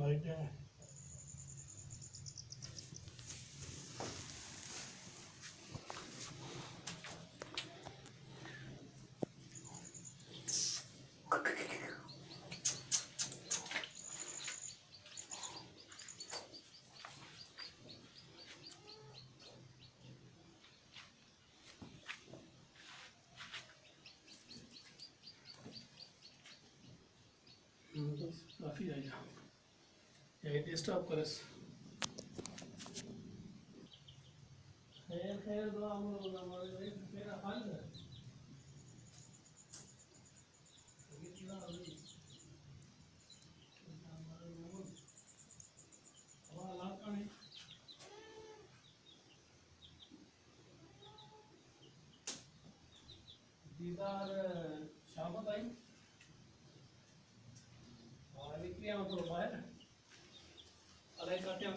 Haydi. बस काफ़ी है यहाँ यही स्टॉप करस खैर खैर दुआ हमारे मेरा हाल है कितना अभी हमारा लाभ का नहीं दीदार शामत आई और विक्रिया में थोड़ा बाहर अलग काटे हम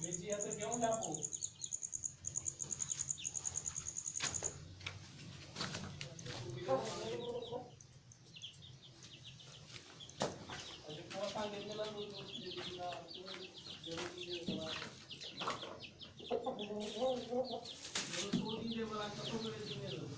बेची तो क्यों डापो जरूरी है वाला कतो करे